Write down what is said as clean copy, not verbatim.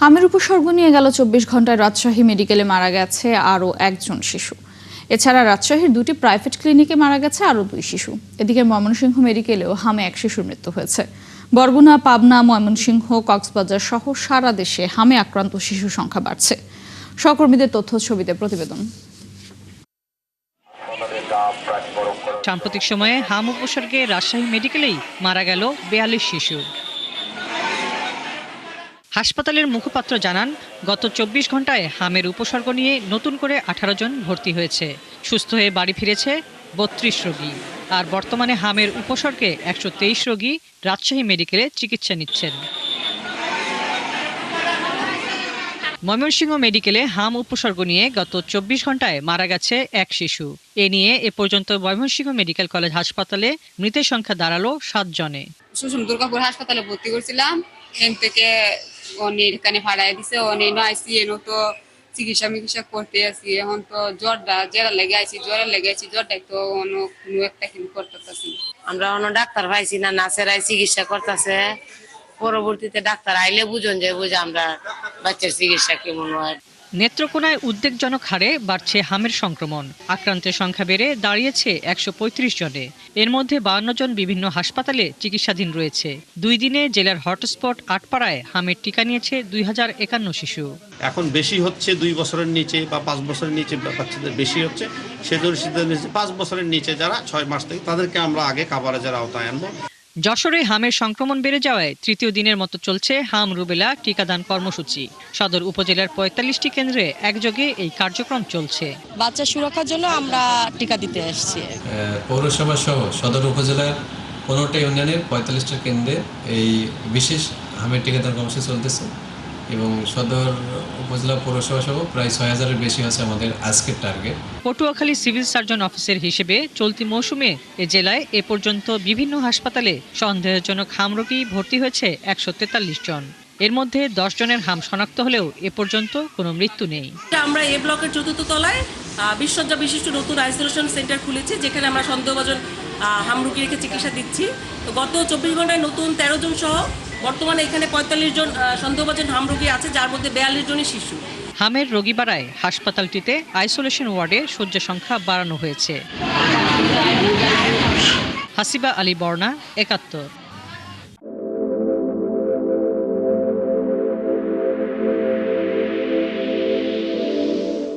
হামের উপসর্গ নিয়ে গেল ২৪ ঘন্টায় রাজশাহী মেডিকেলে মারা গেছে আরও একজন শিশু। এছাড়া রাজশাহীর ২টি প্রাইভেট ক্লিনিকে মারা গেছে আরও ২ শিশু। এদিকে ময়মনসিংহ মেডিকেলেও হামে এক শিশুর মৃত্যু হয়েছে। বরগুনা, পাবনা, ময়মনসিংহ, কক্সবাজার সহ সারা দেশে হামে আক্রান্ত শিশু সংখ্যা বাড়ছে। সহকর্মীদের তথ্য ছবিতে প্রতিবেদন। সাম্প্রতিক সময়ে হাম উপসর্গে রাজশাহী মেডিকেলেই মারা গেল ৪২ শিশু। হাসপাতালের মুখপাত্র জানান, গত ২৪ ঘন্টায় হামের উপসর্গ নিয়ে নতুন করে ১৮ জন ভর্তি হয়েছে। সুস্থ হয়ে বাড়ি ফিরেছে ৩২ রোগী। আর বর্তমানে হামের উপসর্গে ১২৩ রোগী রাজশাহী মেডিকেলে চিকিৎসা নিচ্ছেন। ময়মনসিংহ মেডিকেলে হাম উপসর্গ নিয়ে গত ২৪ ঘন্টায় মারা গেছে এক শিশু। এ নিয়ে এ পর্যন্ত ময়মনসিংহ মেডিকেল কলেজ হাসপাতালে মৃতের সংখ্যা দাঁড়ালো ৭ জনে। দুর্গাপুর হাসপাতালে ভর্তি করছিলাম, এখান থেকে এখানে ভাড়ায় দিছে, আইসিএনও তো চিকিৎসা করতে আছি। এখন তো জ্বরটা লেগে আছি জ্বরটা তো কোনো একটা কিন্তু করতেছি। আমরা অন্য ডাক্তার পাইছি না, নার্সেরাই চিকিৎসা করতেছে। পরবর্তীতে ডাক্তার আইলে বুঝন যায় বুঝে আমরা বাচ্চার চিকিৎসা কেমন হয়। নেত্রকোনায় উদ্বেগজনক হারে বাড়ছে হামের সংক্রমণ। আক্রান্তের সংখ্যা বেড়ে দাঁড়িয়েছে ১৩৫ জনে। এর মধ্যে ৫২ জন বিভিন্ন হাসপাতালে চিকিৎসাধীন রয়েছে। ২ দিনে জেলার হটস্পট আটপাড়ায় হামের টিকা নিয়েছে ২০৫১ শিশু। এখন বেশি হচ্ছে ২ বছরের নিচে বা ৫ বছরের নিচে বাচ্চাদের বেশি হচ্ছে। সেজন্য ৫ বছরের নিচে যারা ৬ মাস থেকে তাদেরকে আমরা আগে কাভারেজের আওতায় আনবো। যশোরে হামের সংক্রমণ বেড়ে যাওয়ায় তৃতীয় দিনের মতো চলছে হাম রুবেলা টিকাদান কর্মসূচি। সদর উপজেলার ৪৫টি কেন্দ্রে একযোগে এই কার্যক্রম চলছে। বাচ্চা সুরক্ষার জন্য আমরা টিকা দিতে আসছি। পৌরসভা সহ সদর উপজেলার ১৫টা ইউনিয়নের ৪৫টা কেন্দ্রে এই বিশেষ হামের টিকাদান কর্মসূচি চলতেছে এবং সদর উপজেলা পৌরসভা সহ প্রায় ৬,০০০-এর বেশি হচ্ছে আমাদের আজকের টার্গেট। পটুয়াখালী সিভিল সার্জন অফিসের হিসেবে চলতি মৌসুমে এ জেলায় এ পর্যন্ত বিভিন্ন হাসপাতালে সন্দেহজনক হাম রোগী ভর্তি হয়েছে ১৪৩ জন। এর মধ্যে ১০ জনের হাম শনাক্ত হলেও এ পর্যন্ত কোনো মৃত্যু নেই। আমরা এ ব্লকের ৪র্থ তলায় ২০ শয্যা বিশিষ্ট নতুন আইসোলেশন সেন্টার খুলেছি, যেখানে আমরা সন্দেহভাজন হাম রোগী রেখে চিকিৎসা দিচ্ছি। তো গত ২৪ ঘন্টায় নতুন ১৩ জন সহ বর্তমানে এখানে ৪৫ জন সন্দেহভাজন হাম রোগী আছে, যার মধ্যে ৪২ জনই শিশু। হামের রোগী বাড়ায় হাসপাতালটিতে আইসোলেশন ওয়ার্ডে শয্যা সংখ্যা বাড়ানো হয়েছে। হাসিবা আলী বর্ণা, ৭১।